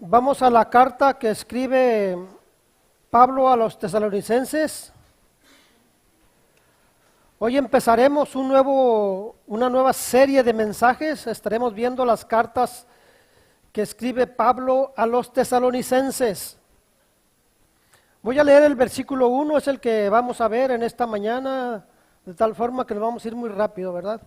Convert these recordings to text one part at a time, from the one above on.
Vamos a la carta que escribe Pablo a los tesalonicenses. Hoy empezaremos una nueva serie de mensajes. Estaremos viendo las cartas que escribe Pablo a los tesalonicenses. Voy a leer el versículo 1, es el que vamos a ver en esta mañana, de tal forma que nos vamos a ir muy rápido, ¿verdad?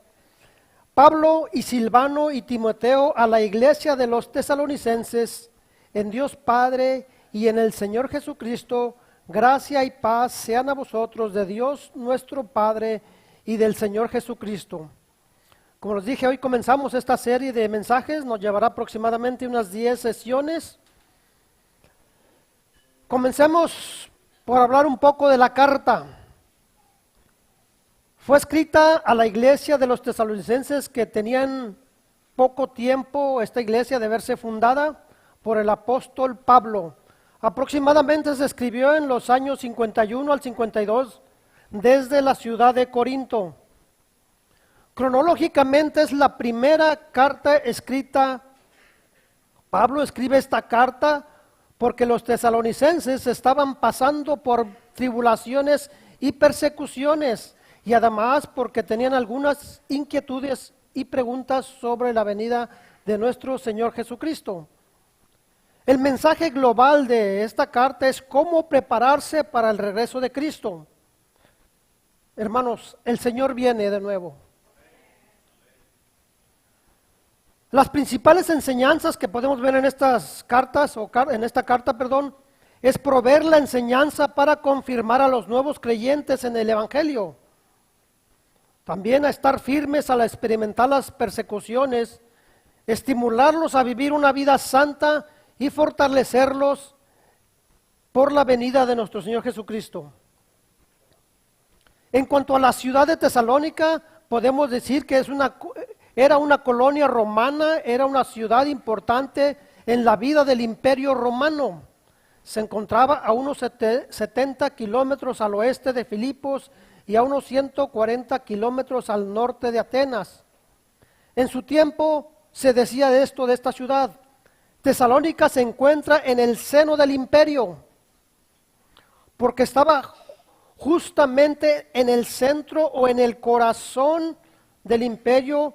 Pablo y Silvano y Timoteo a la iglesia de los tesalonicenses, en Dios Padre y en el Señor Jesucristo, gracia y paz sean a vosotros de Dios nuestro Padre y del Señor Jesucristo. Como les dije, hoy comenzamos esta serie de mensajes, nos llevará aproximadamente unas 10 sesiones. Comencemos por hablar un poco de la carta. Fue escrita a la iglesia de los tesalonicenses que tenían poco tiempo, esta iglesia, de verse fundada por el apóstol Pablo. Aproximadamente se escribió en los años 51 al 52 desde la ciudad de Corinto. Cronológicamente es la primera carta escrita. Pablo escribe esta carta porque los tesalonicenses estaban pasando por tribulaciones y persecuciones, y además porque tenían algunas inquietudes y preguntas sobre la venida de nuestro Señor Jesucristo. El mensaje global de esta carta es cómo prepararse para el regreso de Cristo. Hermanos, el Señor viene de nuevo. Las principales enseñanzas que podemos ver en estas cartas, en esta carta, es proveer la enseñanza para confirmar a los nuevos creyentes en el Evangelio. También a estar firmes al experimentar las persecuciones, estimularlos a vivir una vida santa y fortalecerlos por la venida de nuestro Señor Jesucristo. En cuanto a la ciudad de Tesalónica, podemos decir que era una colonia romana, era una ciudad importante en la vida del Imperio Romano. Se encontraba a unos 70 kilómetros al oeste de Filipos y a unos 140 kilómetros al norte de Atenas. En su tiempo se decía de esta ciudad: Tesalónica se encuentra en el seno del imperio, porque estaba justamente en el centro o en el corazón del imperio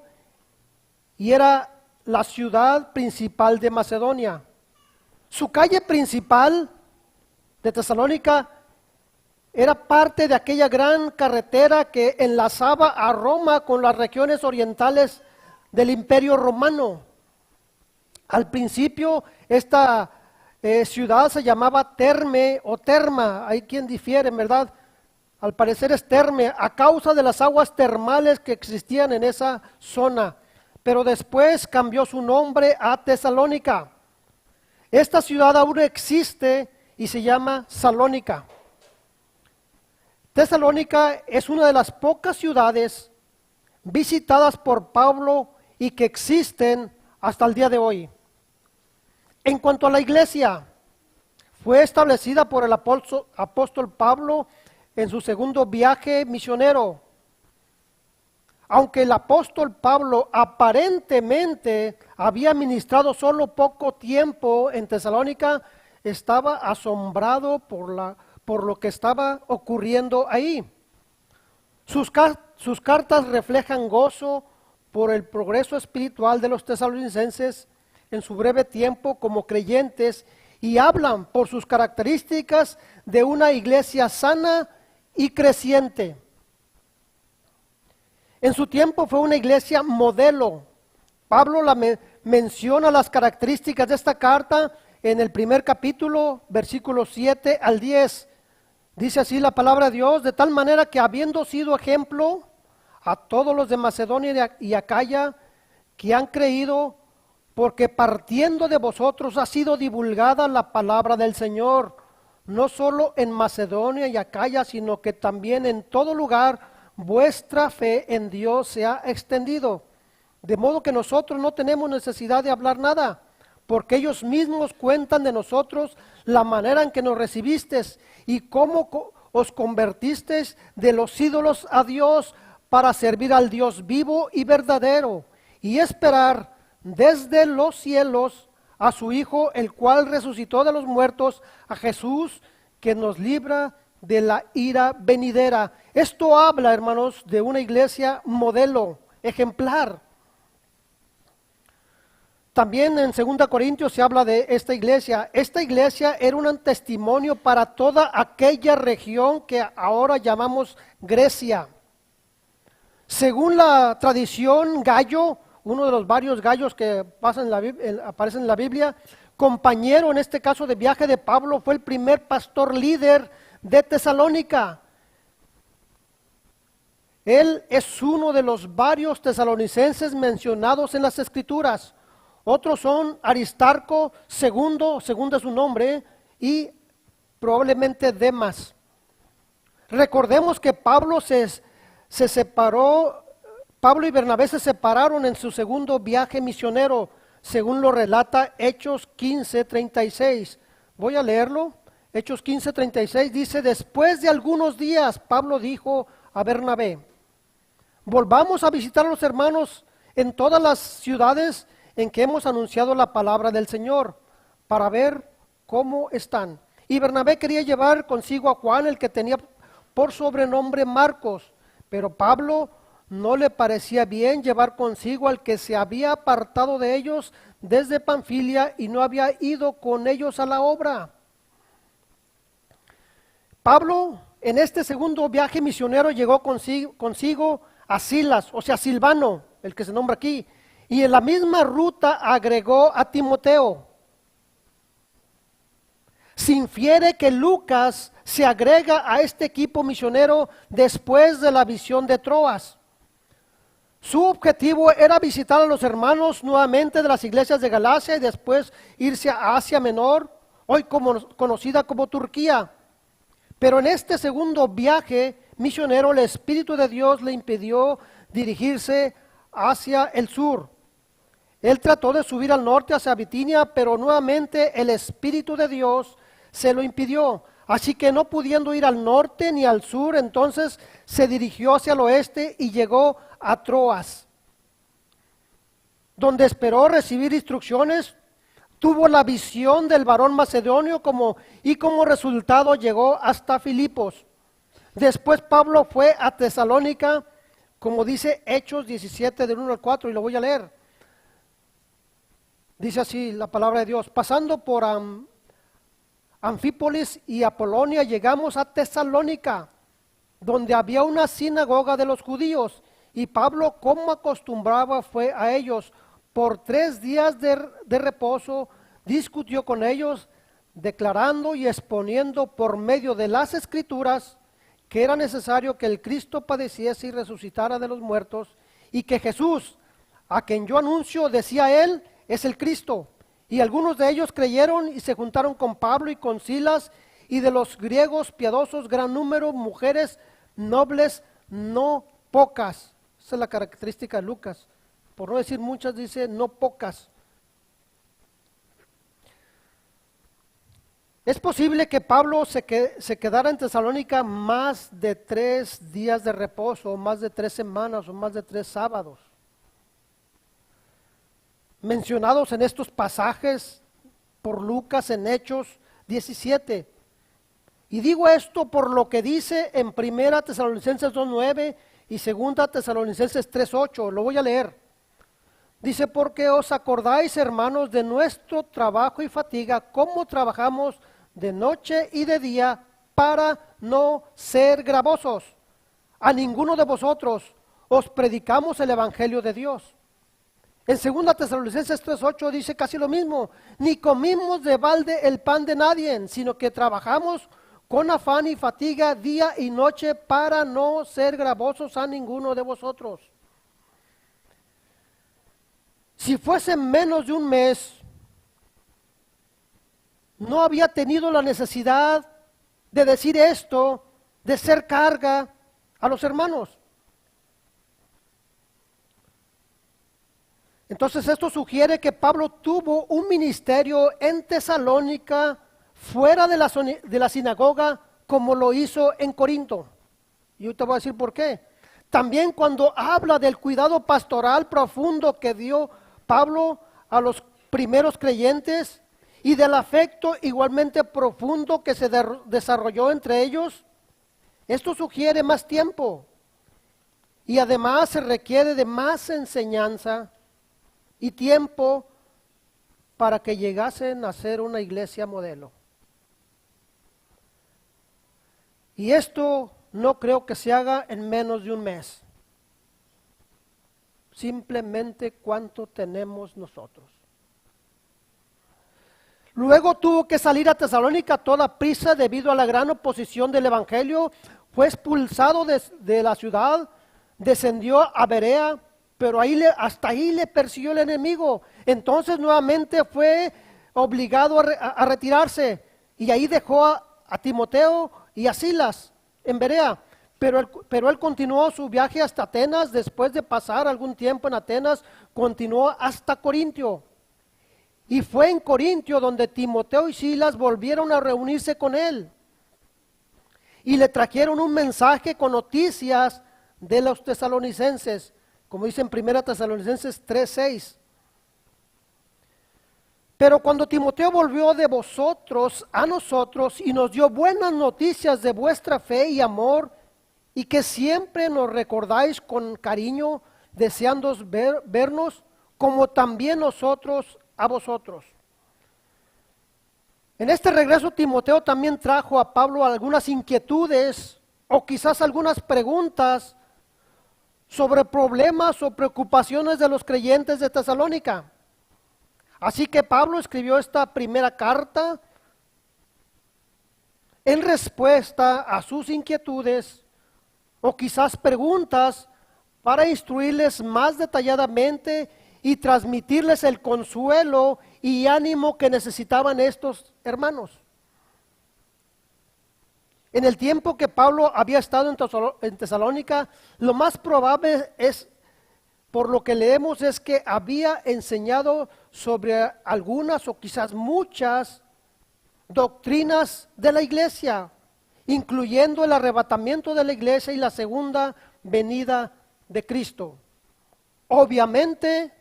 y era la ciudad principal de Macedonia. Su calle principal de Tesalónica era parte de aquella gran carretera que enlazaba a Roma con las regiones orientales del Imperio Romano. Al principio esta ciudad se llamaba Terme o Terma, hay quien difiere, ¿verdad? Al parecer es Terme, a causa de las aguas termales que existían en esa zona, pero después cambió su nombre a Tesalónica. Esta ciudad aún existe y se llama Salónica. Tesalónica es una de las pocas ciudades visitadas por Pablo y que existen hasta el día de hoy. En cuanto a la iglesia, fue establecida por el apóstol Pablo en su segundo viaje misionero. Aunque el apóstol Pablo aparentemente había ministrado solo poco tiempo en Tesalónica, estaba asombrado por lo que estaba ocurriendo ahí. Sus cartas reflejan gozo por el progreso espiritual de los tesalonicenses en su breve tiempo como creyentes y hablan por sus características de una iglesia sana y creciente. En su tiempo fue una iglesia modelo. Pablo menciona las características de esta carta en el primer capítulo, versículos 7 al 10. Dice así la palabra de Dios: de tal manera que habiendo sido ejemplo a todos los de Macedonia y Acaya que han creído, porque partiendo de vosotros ha sido divulgada la palabra del Señor, no solo en Macedonia y Acaya, sino que también en todo lugar vuestra fe en Dios se ha extendido. De modo que nosotros no tenemos necesidad de hablar nada, porque ellos mismos cuentan de nosotros la manera en que nos recibisteis y cómo os convertisteis de los ídolos a Dios para servir al Dios vivo y verdadero y esperar desde los cielos a su Hijo, el cual resucitó de los muertos, a Jesús, que nos libra de la ira venidera. Esto habla, hermanos, de una iglesia modelo, ejemplar. También en 2 Corintios se habla de esta iglesia. Esta iglesia era un testimonio para toda aquella región que ahora llamamos Grecia. Según la tradición, Gallo, uno de los varios gallos que aparecen en la Biblia, compañero en este caso de viaje de Pablo, fue el primer pastor líder de Tesalónica. Él es uno de los varios tesalonicenses mencionados en las Escrituras. Otros son Aristarco, segundo es su nombre, y probablemente Demas. Recordemos que Pablo Pablo y Bernabé se separaron en su segundo viaje misionero, según lo relata Hechos 15:36. Voy a leerlo. Hechos 15:36 dice: después de algunos días, Pablo dijo a Bernabé: volvamos a visitar a los hermanos en todas las ciudades en que hemos anunciado la palabra del Señor, para ver cómo están. Y Bernabé quería llevar consigo a Juan, el que tenía por sobrenombre Marcos, pero Pablo no le parecía bien llevar consigo al que se había apartado de ellos desde Panfilia y no había ido con ellos a la obra. Pablo, en este segundo viaje misionero, llegó consigo a Silas, o sea, Silvano, el que se nombra aquí, y en la misma ruta agregó a Timoteo. Se infiere que Lucas se agrega a este equipo misionero después de la visión de Troas. Su objetivo era visitar a los hermanos nuevamente de las iglesias de Galacia y después irse a Asia Menor, hoy conocida como Turquía. Pero en este segundo viaje misionero, el Espíritu de Dios le impidió dirigirse hacia el sur. Él trató de subir al norte hacia Bitinia, pero nuevamente el Espíritu de Dios se lo impidió. Así que no pudiendo ir al norte ni al sur, entonces se dirigió hacia el oeste y llegó a Troas, donde esperó recibir instrucciones. Tuvo la visión del varón macedonio y como resultado llegó hasta Filipos. Después Pablo fue a Tesalónica, como dice Hechos 17 del 1 al 4, y lo voy a leer. Dice así la palabra de Dios: pasando por Anfípolis y Apolonia, llegamos a Tesalónica, donde había una sinagoga de los judíos, y Pablo, como acostumbraba, fue a ellos. Por 3 días de reposo discutió con ellos, declarando y exponiendo por medio de las Escrituras que era necesario que el Cristo padeciese y resucitara de los muertos, y que Jesús, a quien yo anuncio, decía él, es el Cristo. Y algunos de ellos creyeron y se juntaron con Pablo y con Silas, y de los griegos piadosos gran número, mujeres nobles no pocas. Esa es la característica de Lucas. Por no decir muchas, dice no pocas. Es posible que Pablo se quedara en Tesalónica más de 3 días de reposo, o más de 3 semanas, o más de 3 sábados, mencionados en estos pasajes por Lucas en Hechos 17. Y digo esto por lo que dice en 1 Tesalonicenses 2:9 y 2 Tesalonicenses 3:8. Lo voy a leer. Dice: porque os acordáis, hermanos, de nuestro trabajo y fatiga, cómo trabajamos de noche y de día para no ser gravosos. A ninguno de vosotros os predicamos el evangelio de Dios. En 2 Tesalonicenses 3:8 dice casi lo mismo: ni comimos de balde el pan de nadie, sino que trabajamos con afán y fatiga día y noche para no ser gravosos a ninguno de vosotros. Si fuese menos de un mes, no había tenido la necesidad de decir esto, de ser carga a los hermanos. Entonces esto sugiere que Pablo tuvo un ministerio en Tesalónica fuera de la sinagoga, como lo hizo en Corinto. Y yo te voy a decir por qué. También cuando habla del cuidado pastoral profundo que dio Pablo a los primeros creyentes y del afecto igualmente profundo que se desarrolló entre ellos. Esto sugiere más tiempo y además se requiere de más enseñanza y tiempo para que llegasen a ser una iglesia modelo. Y esto no creo que se haga en menos de un mes. Simplemente cuánto tenemos nosotros. Luego tuvo que salir a Tesalónica a toda prisa debido a la gran oposición del evangelio. Fue expulsado de la ciudad, descendió a Berea, pero hasta ahí le persiguió el enemigo. Entonces nuevamente fue obligado a retirarse y ahí dejó a Timoteo y a Silas en Berea. Pero él continuó su viaje hasta Atenas. Después de pasar algún tiempo en Atenas, continuó hasta Corintio. Y fue en Corintio donde Timoteo y Silas volvieron a reunirse con él. Y le trajeron un mensaje con noticias de los tesalonicenses, como dice en 1 Tesalonicenses 3:6. Pero cuando Timoteo volvió de vosotros a nosotros y nos dio buenas noticias de vuestra fe y amor, y que siempre nos recordáis con cariño, deseando vernos, como también nosotros a vosotros. En este regreso Timoteo también trajo a Pablo algunas inquietudes o quizás algunas preguntas sobre problemas o preocupaciones de los creyentes de Tesalónica. Así que Pablo escribió esta primera carta en respuesta a sus inquietudes o quizás preguntas para instruirles más detalladamente y transmitirles el consuelo y ánimo que necesitaban estos hermanos. En el tiempo que Pablo había estado en Tesalónica, lo más probable es, por lo que leemos, es que había enseñado sobre algunas o quizás muchas doctrinas de la iglesia, incluyendo el arrebatamiento de la iglesia y la segunda venida de Cristo. Obviamente,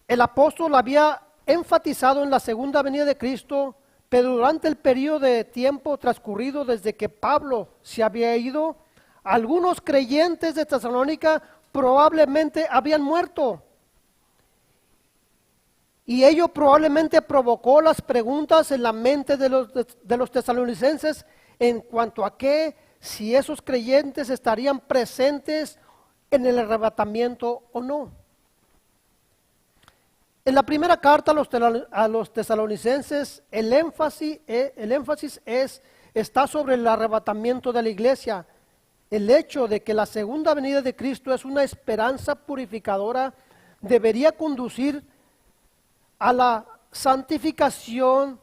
el apóstol había enfatizado en la segunda venida de Cristo, pero durante el periodo de tiempo transcurrido desde que Pablo se había ido, algunos creyentes de Tesalónica probablemente habían muerto. Y ello probablemente provocó las preguntas en la mente de los tesalonicenses en cuanto a si esos creyentes estarían presentes en el arrebatamiento o no. En la primera carta a los tesalonicenses, el énfasis está sobre el arrebatamiento de la iglesia. El hecho de que la segunda venida de Cristo es una esperanza purificadora debería conducir a la santificación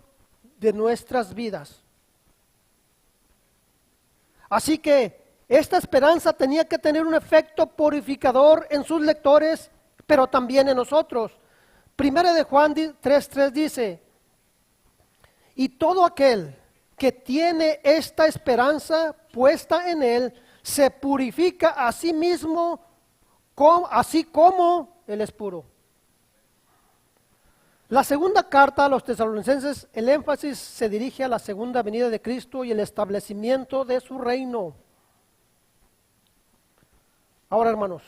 de nuestras vidas. Así que esta esperanza tenía que tener un efecto purificador en sus lectores, pero también en nosotros. Primera de Juan 3:3 dice: y todo aquel que tiene esta esperanza puesta en él, se purifica a sí mismo, así como él es puro. La segunda carta a los tesalonicenses, el énfasis se dirige a la segunda venida de Cristo y el establecimiento de su reino. Ahora, hermanos,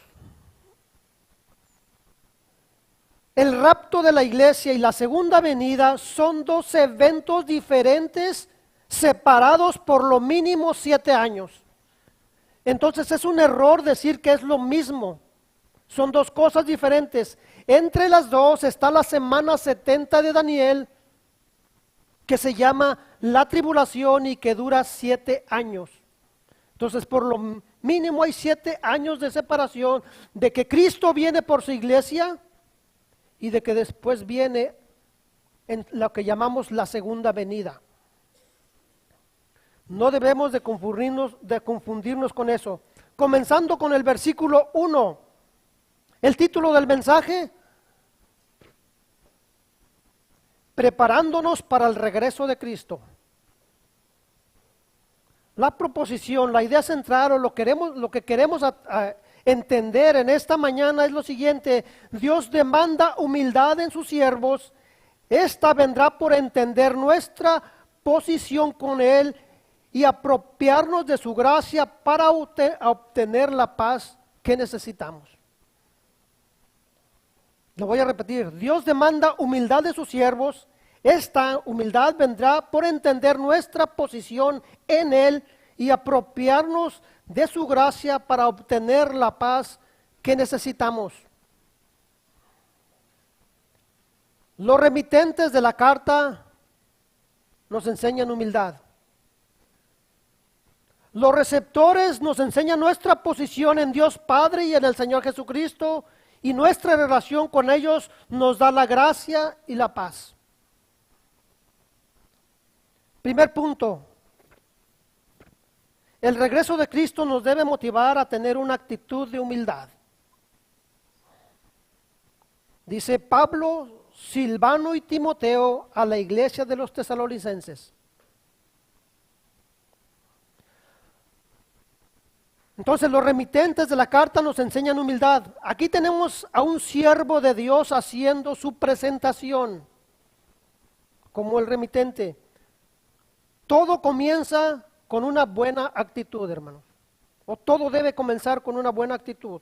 el rapto de la iglesia y la segunda venida son dos eventos diferentes, separados por lo mínimo 7 años. Entonces es un error decir que es lo mismo. Son dos cosas diferentes. Entre las dos está la semana 70 de Daniel, que se llama la tribulación y que dura 7 años. Entonces, por lo mínimo hay 7 años de separación de que Cristo viene por su iglesia y de que después viene en lo que llamamos la segunda venida. No debemos de confundirnos con eso. Comenzando con el versículo 1. El título del mensaje: preparándonos para el regreso de Cristo. La proposición, la idea central o lo que queremos entender en esta mañana es lo siguiente: Dios demanda humildad en sus siervos. Esta vendrá por entender nuestra posición con Él y apropiarnos de su gracia para obtener la paz que necesitamos. Lo voy a repetir: Dios demanda humildad de sus siervos. Esta humildad vendrá por entender nuestra posición en Él y apropiarnos de su gracia para obtener la paz que necesitamos. Los remitentes de la carta nos enseñan humildad. Los receptores nos enseñan nuestra posición en Dios Padre y en el Señor Jesucristo, y nuestra relación con ellos nos da la gracia y la paz. Primer punto: el regreso de Cristo nos debe motivar a tener una actitud de humildad. Dice Pablo, Silvano y Timoteo a la iglesia de los tesalonicenses. Entonces los remitentes de la carta nos enseñan humildad. Aquí tenemos a un siervo de Dios haciendo su presentación como el remitente. Todo comienza con una buena actitud, hermanos. O todo debe comenzar con una buena actitud.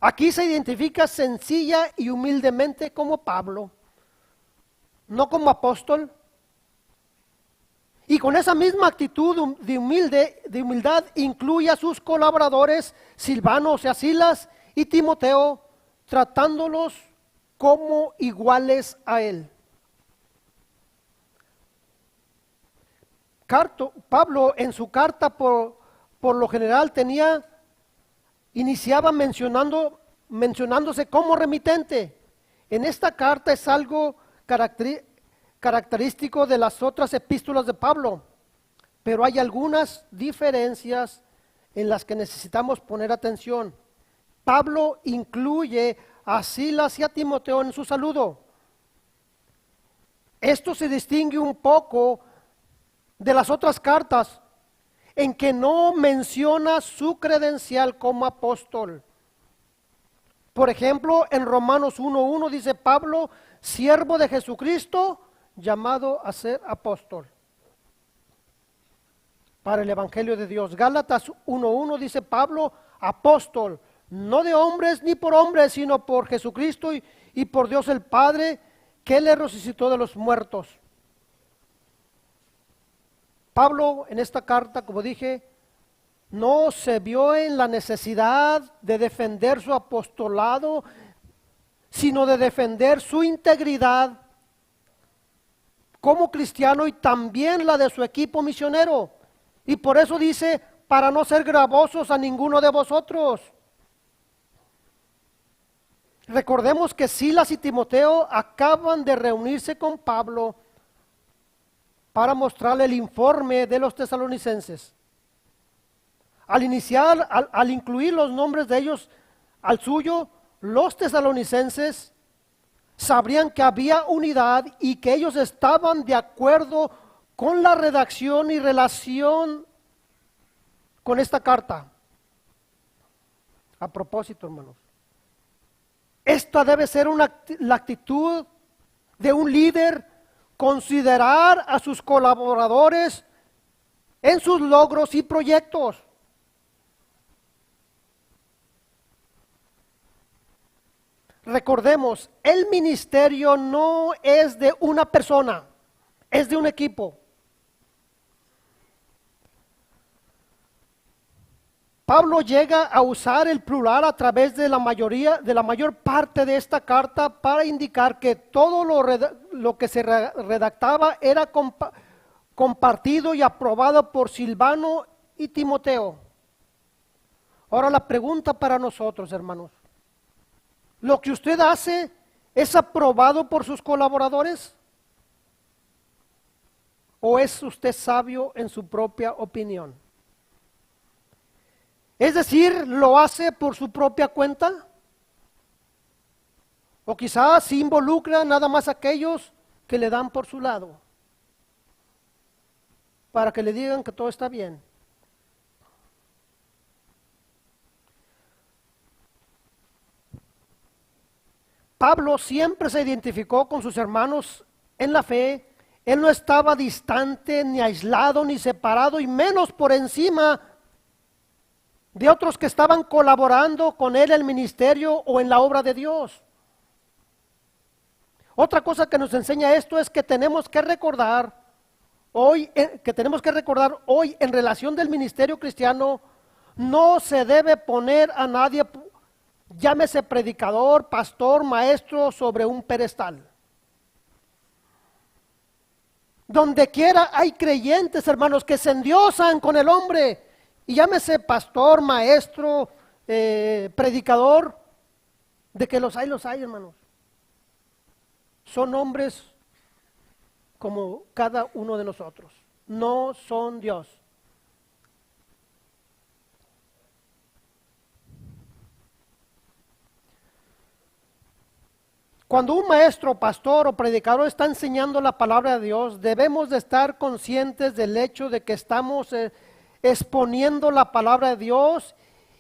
Aquí se identifica sencilla y humildemente como Pablo, no como apóstol. Y con esa misma actitud de humildad incluye a sus colaboradores, Silvano, o sea, Silas, y Timoteo, tratándolos como iguales a él. Pablo en su carta por lo general iniciaba mencionándose como remitente. En esta carta es algo característico de las otras epístolas de Pablo, pero hay algunas diferencias en las que necesitamos poner atención. Pablo incluye a Silas y a Timoteo en su saludo. Esto se distingue un poco de las otras cartas, en que no menciona su credencial como apóstol. Por ejemplo, en Romanos 1:1 dice Pablo, siervo de Jesucristo, llamado a ser apóstol para el Evangelio de Dios. Gálatas 1:1 dice Pablo, apóstol, no de hombres ni por hombres, sino por Jesucristo y por Dios el Padre, que le resucitó de los muertos. Pablo en esta carta, como dije, no se vio en la necesidad de defender su apostolado, sino de defender su integridad como cristiano y también la de su equipo misionero. Y por eso dice, para no ser gravosos a ninguno de vosotros. Recordemos que Silas y Timoteo acaban de reunirse con Pablo para mostrarle el informe de los tesalonicenses. Al incluir los nombres de ellos al suyo, los tesalonicenses sabrían que había unidad y que ellos estaban de acuerdo con la redacción y relación con esta carta. A propósito, hermanos, esta debe ser la actitud de un líder: considerar a sus colaboradores en sus logros y proyectos. Recordemos, el ministerio no es de una persona, es de un equipo. Pablo llega a usar el plural a través de la mayor parte de esta carta para indicar que todo lo que se redactaba era compartido y aprobado por Silvano y Timoteo. Ahora la pregunta para nosotros, hermanos: ¿lo que usted hace es aprobado por sus colaboradores? ¿O es usted sabio en su propia opinión? Es decir, ¿lo hace por su propia cuenta? O quizás se involucra nada más a aquellos que le dan por su lado, para que le digan que todo está bien. Pablo siempre se identificó con sus hermanos en la fe. Él no estaba distante, ni aislado, ni separado, y menos por encima de otros que estaban colaborando con él en el ministerio o en la obra de Dios. Otra cosa que nos enseña esto es que tenemos que recordar hoy en relación del ministerio cristiano, no se debe poner a nadie, llámese predicador, pastor, maestro, sobre un pedestal. Donde quiera hay creyentes, hermanos, que se endiosan con el hombre, y llámese pastor, maestro, predicador, de que los hay, hermanos. Son hombres como cada uno de nosotros, no son Dios. Cuando un maestro, pastor o predicador está enseñando la palabra de Dios, debemos de estar conscientes del hecho de que estamos exponiendo la palabra de Dios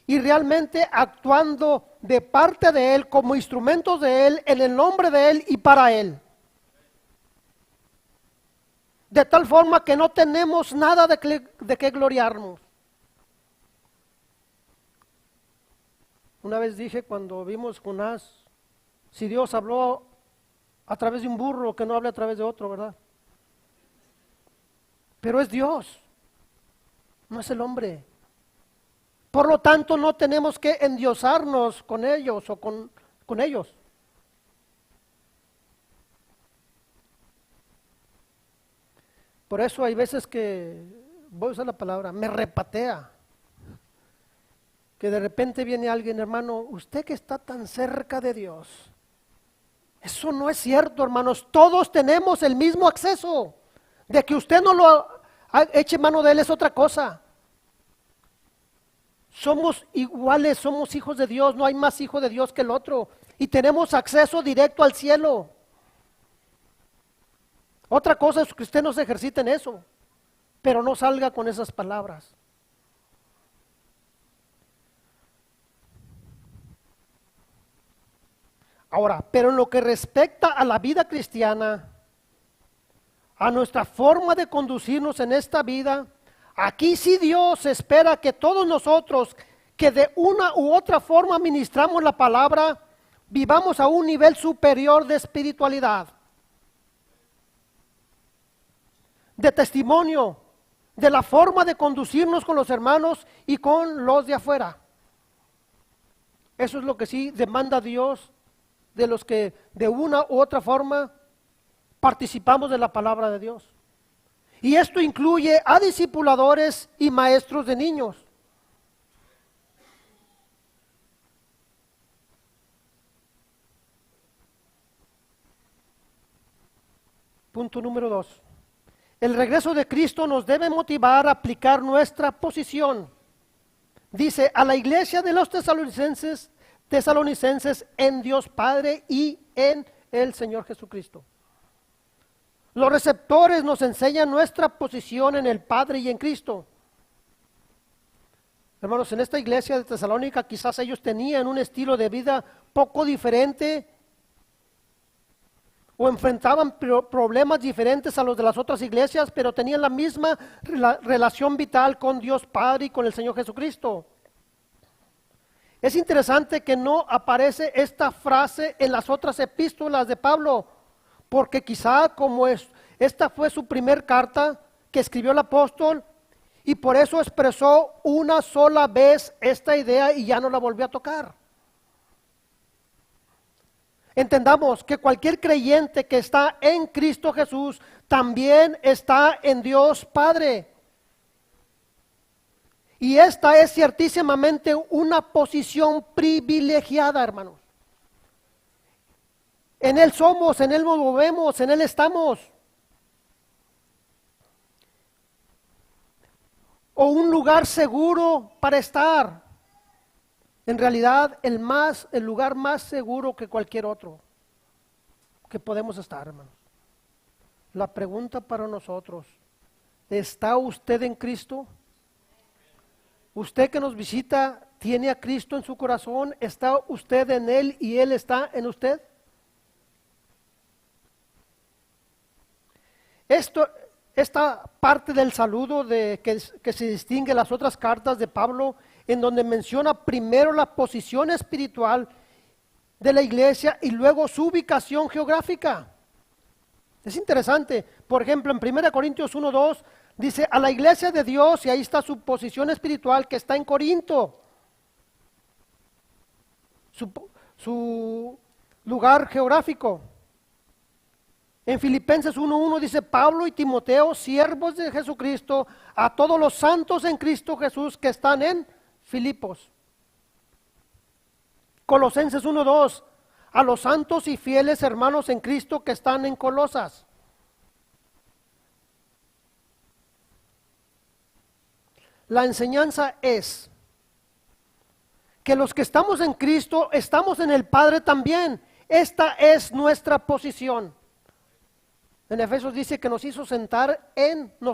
y realmente actuando de parte de Él, como instrumentos de Él, en el nombre de Él y para Él. De tal forma que no tenemos nada de qué gloriarnos. Una vez dije cuando vimos Jonás, si Dios habló a través de un burro, que no hable a través de otro, ¿verdad? Pero es Dios, no es el hombre. Por lo tanto, no tenemos que endiosarnos con ellos o con ellos. Por eso hay veces que, voy a usar la palabra, me repatea. Que de repente viene alguien, hermano, usted que está tan cerca de Dios. Eso no es cierto, hermanos. Todos tenemos el mismo acceso. De que usted no lo eche mano de Él es otra cosa. Somos iguales, somos hijos de Dios. No hay más hijo de Dios que el otro. Y tenemos acceso directo al cielo. Otra cosa es que usted no se ejercite en eso. Pero no salga con esas palabras. Ahora, pero en lo que respecta a la vida cristiana, a nuestra forma de conducirnos en esta vida, aquí sí Dios espera que todos nosotros, que de una u otra forma ministramos la palabra, vivamos a un nivel superior de espiritualidad, de testimonio, de la forma de conducirnos con los hermanos y con los de afuera. Eso es lo que sí demanda Dios de los que de una u otra forma participamos de la palabra de Dios. Y esto incluye a discipuladores y maestros de niños. Punto número 2. El regreso de Cristo nos debe motivar a aplicar nuestra posición. Dice, a la iglesia de los tesalonicenses en Dios Padre y en el Señor Jesucristo. Los receptores nos enseñan nuestra posición en el Padre y en Cristo. Hermanos, en esta iglesia de Tesalónica quizás ellos tenían un estilo de vida poco diferente o enfrentaban problemas diferentes a los de las otras iglesias, pero tenían la misma relación vital con Dios Padre y con el Señor Jesucristo. Es interesante que no aparece esta frase en las otras epístolas de Pablo, porque quizá como esta fue su primer carta que escribió el apóstol, y por eso expresó una sola vez esta idea y ya no la volvió a tocar. Entendamos que cualquier creyente que está en Cristo Jesús también está en Dios Padre. Y esta es ciertísimamente una posición privilegiada, hermanos. En Él somos, en Él nos movemos, en Él estamos. O un lugar seguro para estar. En realidad, el lugar más seguro que cualquier otro que podemos estar, hermanos. La pregunta para nosotros, ¿está usted en Cristo? Usted que nos visita, ¿tiene a Cristo en su corazón? ¿Está usted en Él y Él está en usted? esta parte del saludo que se distingue en las otras cartas de Pablo, en donde menciona primero la posición espiritual de la iglesia y luego su ubicación geográfica. Es interesante. Por ejemplo, en 1 Corintios 1:2 dice a la iglesia de Dios, y ahí está su posición espiritual que está en Corinto. Su lugar geográfico. En Filipenses 1:1 dice Pablo y Timoteo, siervos de Jesucristo, a todos los santos en Cristo Jesús que están en Filipos. Colosenses 1:2, a los santos y fieles hermanos en Cristo que están en Colosas. La enseñanza es que los que estamos en Cristo estamos en el Padre también. Esta es nuestra posición. En Efesios dice que nos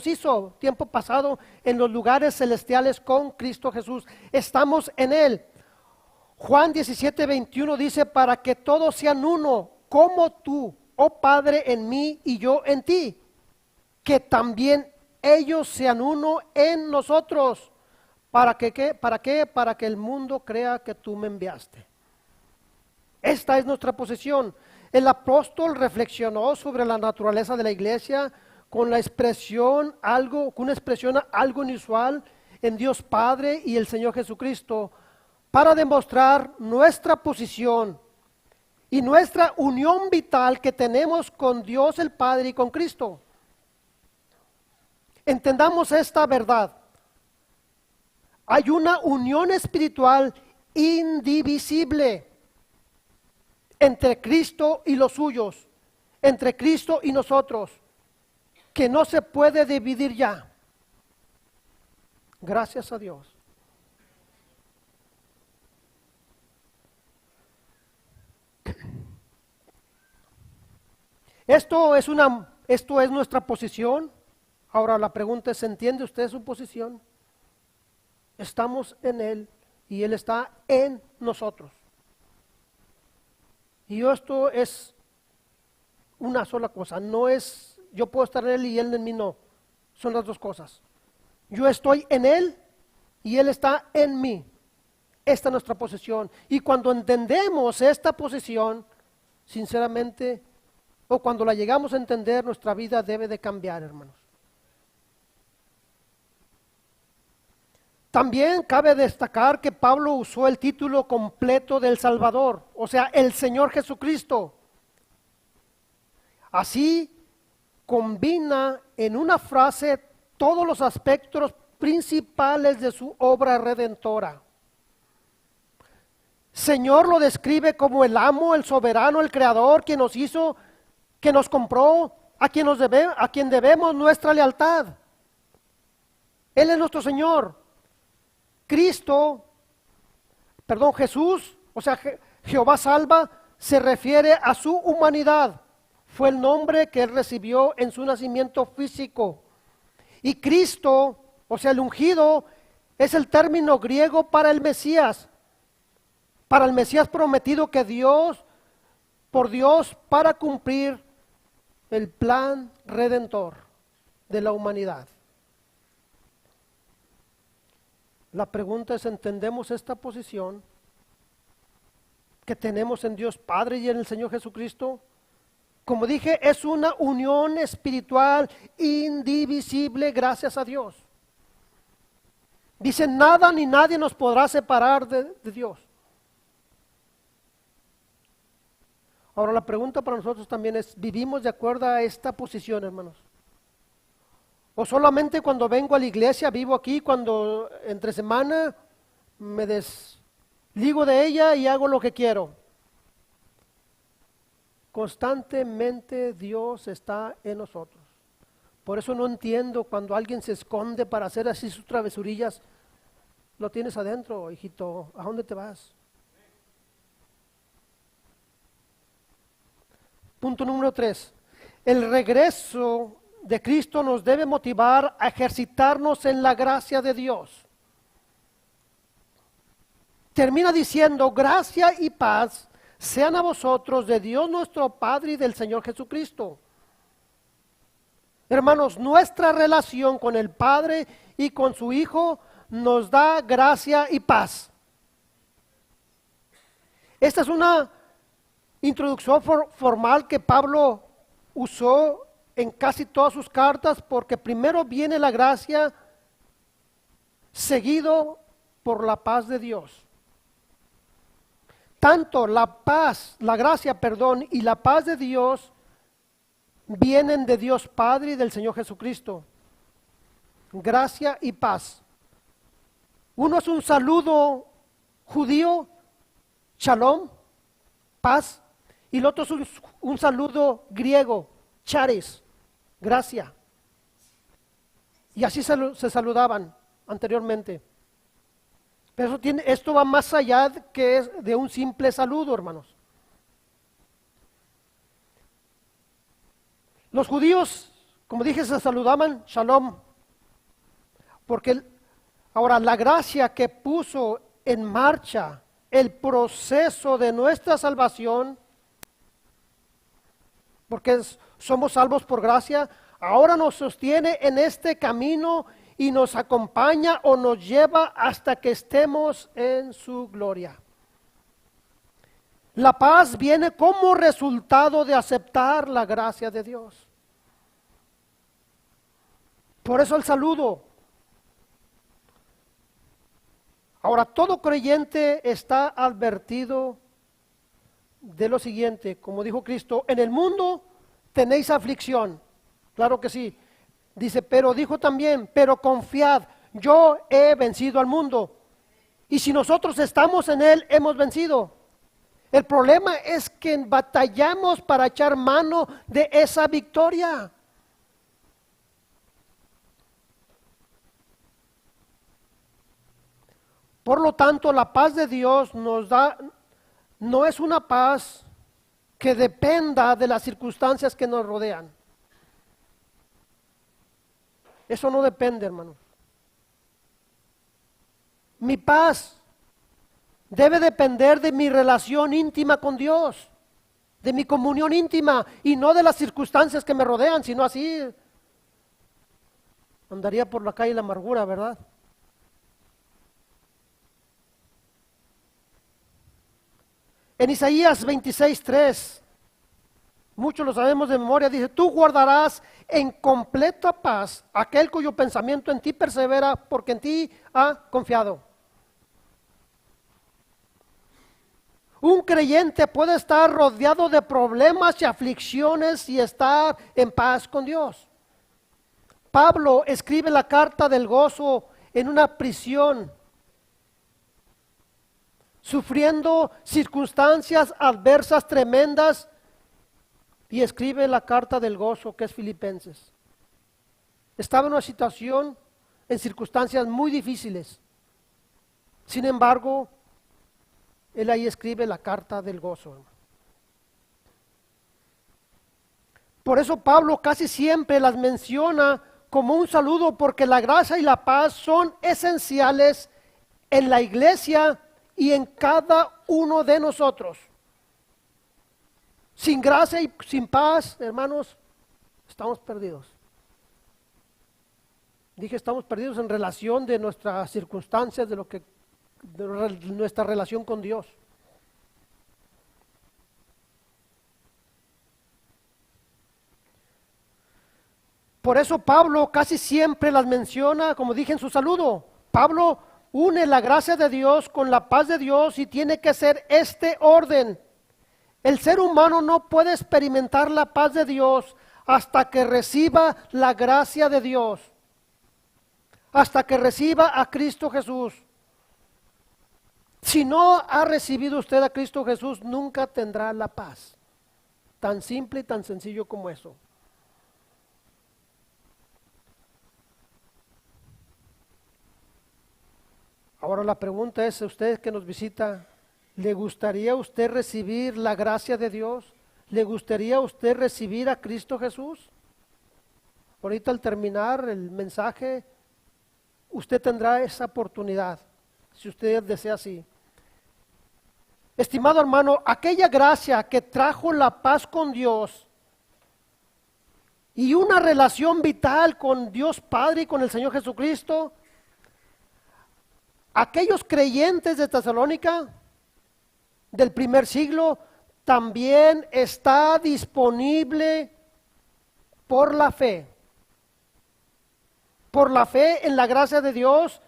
hizo tiempo pasado en los lugares celestiales con Cristo Jesús. Estamos en Él. Juan 17:21 dice, para que todos sean uno, como tú, oh Padre, en mí y yo en ti, que también ellos sean uno en nosotros. ¿Para qué? ¿Para qué? Para que el mundo crea que tú me enviaste. Esta es nuestra posición. El apóstol reflexionó sobre la naturaleza de la iglesia con una expresión algo inusual en Dios Padre y el Señor Jesucristo, para demostrar nuestra posición y nuestra unión vital que tenemos con Dios el Padre y con Cristo. Entendamos esta verdad. Hay una unión espiritual indivisible entre Cristo y los suyos, entre Cristo y nosotros, que no se puede dividir ya. Gracias a Dios. Esto es nuestra posición. Ahora la pregunta es, ¿entiende usted su posición? Estamos en Él y Él está en nosotros. Y esto es una sola cosa, no es yo puedo estar en Él y Él en mí, no. Son las dos cosas. Yo estoy en Él y Él está en mí. Esta es nuestra posición. Y cuando entendemos esta posición, sinceramente, o cuando la llegamos a entender, nuestra vida debe de cambiar, hermanos. También cabe destacar que Pablo usó el título completo del Salvador, o sea, el Señor Jesucristo. Así combina en una frase todos los aspectos principales de su obra redentora. Señor lo describe como el amo, el soberano, el creador, quien nos hizo, que nos compró, a quien debemos nuestra lealtad. Él es nuestro Señor. Jesús, o sea, Jehová salva, se refiere a su humanidad. Fue el nombre que él recibió en su nacimiento físico. Y Cristo, o sea, el ungido, es el término griego para el Mesías prometido por Dios para cumplir el plan redentor de la humanidad. La pregunta es, ¿entendemos esta posición que tenemos en Dios Padre y en el Señor Jesucristo? Como dije, es una unión espiritual indivisible, gracias a Dios. Dice, nada ni nadie nos podrá separar de Dios. Ahora la pregunta para nosotros también es, ¿vivimos de acuerdo a esta posición, hermanos? O solamente cuando vengo a la iglesia, vivo aquí, cuando entre semana me desligo de ella y hago lo que quiero. Constantemente Dios está en nosotros. Por eso no entiendo cuando alguien se esconde para hacer así sus travesurillas. Lo tienes adentro, hijito, ¿a dónde te vas? Punto número 3. El regreso de Cristo nos debe motivar a ejercitarnos en la gracia de Dios. Termina diciendo, gracia y paz sean a vosotros de Dios nuestro Padre y del Señor Jesucristo. Hermanos, nuestra relación con el Padre y con su Hijo nos da gracia y paz. Esta es una introducción formal que Pablo usó en casi todas sus cartas, porque primero viene la gracia, seguido por la paz de Dios. Tanto la paz, la gracia, perdón, y la paz de Dios vienen de Dios Padre y del Señor Jesucristo. Gracia y paz. Uno es un saludo judío, shalom, paz, y el otro es un saludo griego, charis, gracia. Y así se saludaban anteriormente. Pero esto va más allá de un simple saludo, hermanos. Los judíos, como dije, se saludaban shalom, porque ahora la gracia que puso en marcha el proceso de nuestra salvación, porque somos salvos por gracia, ahora nos sostiene en este camino y nos acompaña o nos lleva hasta que estemos en su gloria. La paz viene como resultado de aceptar la gracia de Dios. Por eso el saludo. Ahora, todo creyente está advertido de lo siguiente, como dijo Cristo: en el mundo tenéis aflicción. Claro que sí. Dice, pero dijo también, pero confiad, yo he vencido al mundo. Y si nosotros estamos en él, hemos vencido. El problema es que batallamos para echar mano de esa victoria. Por lo tanto, la paz de Dios nos da, no es una paz que dependa de las circunstancias que nos rodean. Eso no depende, hermanos. Mi paz debe depender de mi relación íntima con Dios, de mi comunión íntima, y no de las circunstancias que me rodean, sino así andaría por la calle la amargura, ¿verdad? En Isaías 26:3, muchos lo sabemos de memoria, dice, tú guardarás en completa paz aquel cuyo pensamiento en ti persevera, porque en ti ha confiado. Un creyente puede estar rodeado de problemas y aflicciones y estar en paz con Dios. Pablo escribe la carta del gozo en una prisión, sufriendo circunstancias adversas tremendas, y escribe la carta del gozo, que es Filipenses. Estaba en una situación, en circunstancias muy difíciles. Sin embargo, él ahí escribe la carta del gozo. Por eso Pablo casi siempre las menciona como un saludo, porque la gracia y la paz son esenciales en la iglesia y en cada uno de nosotros. Sin gracia y sin paz, hermanos, estamos perdidos. Dije, estamos perdidos en relación de nuestras circunstancias, de nuestra relación con Dios. Por eso Pablo casi siempre las menciona, como dije en su saludo. Pablo une la gracia de Dios con la paz de Dios, y tiene que ser este orden. El ser humano no puede experimentar la paz de Dios hasta que reciba la gracia de Dios, hasta que reciba a Cristo Jesús. Si no ha recibido usted a Cristo Jesús, nunca tendrá la paz. Tan simple y tan sencillo como eso. Ahora la pregunta es, usted que nos visita, ¿le gustaría a usted recibir la gracia de Dios? ¿Le gustaría a usted recibir a Cristo Jesús? Ahorita al terminar el mensaje, usted tendrá esa oportunidad, si usted desea así. Estimado hermano, aquella gracia que trajo la paz con Dios y una relación vital con Dios Padre y con el Señor Jesucristo, aquellos creyentes de Tesalónica del primer siglo también está disponible por la fe en la gracia de Dios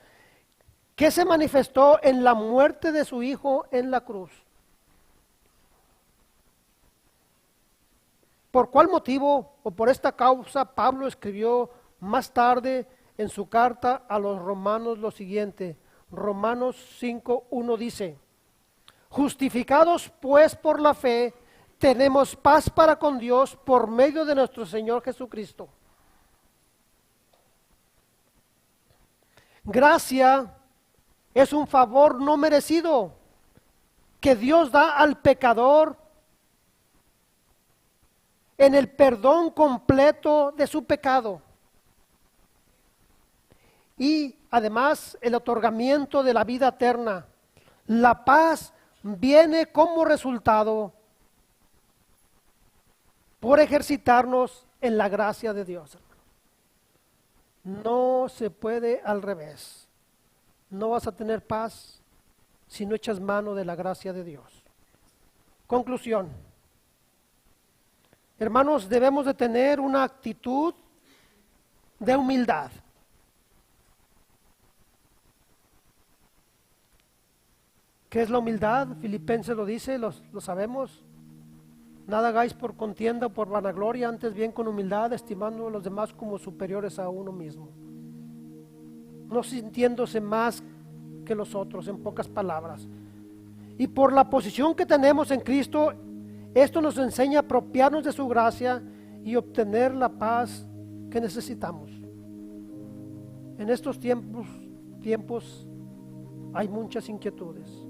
que se manifestó en la muerte de su Hijo en la cruz. ¿Por cuál motivo o por esta causa Pablo escribió más tarde en su carta a los romanos lo siguiente? Romanos 5:1 dice: justificados pues por la fe, tenemos paz para con Dios por medio de nuestro Señor Jesucristo. Gracia es un favor no merecido que Dios da al pecador en el perdón completo de su pecado y además el otorgamiento de la vida eterna. La paz viene como resultado por ejercitarnos en la gracia de Dios. No se puede al revés. No vas a tener paz si no echas mano de la gracia de Dios. Conclusión. Hermanos, debemos de tener una actitud de humildad. ¿Qué es la humildad? Filipenses lo dice, lo sabemos. Nada hagáis por contienda o por vanagloria, antes bien con humildad, estimando a los demás como superiores a uno mismo. No sintiéndose más que los otros, en pocas palabras. Y por la posición que tenemos en Cristo, esto nos enseña a apropiarnos de su gracia y obtener la paz que necesitamos. En estos tiempos hay muchas inquietudes.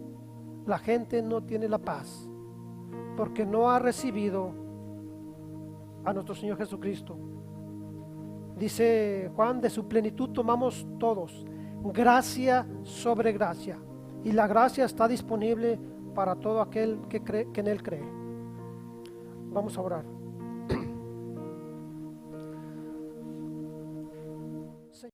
La gente no tiene la paz porque no ha recibido a nuestro Señor Jesucristo. Dice Juan, de su plenitud tomamos todos, gracia sobre gracia, y la gracia está disponible para todo aquel que cree, que en Él cree. Vamos a orar.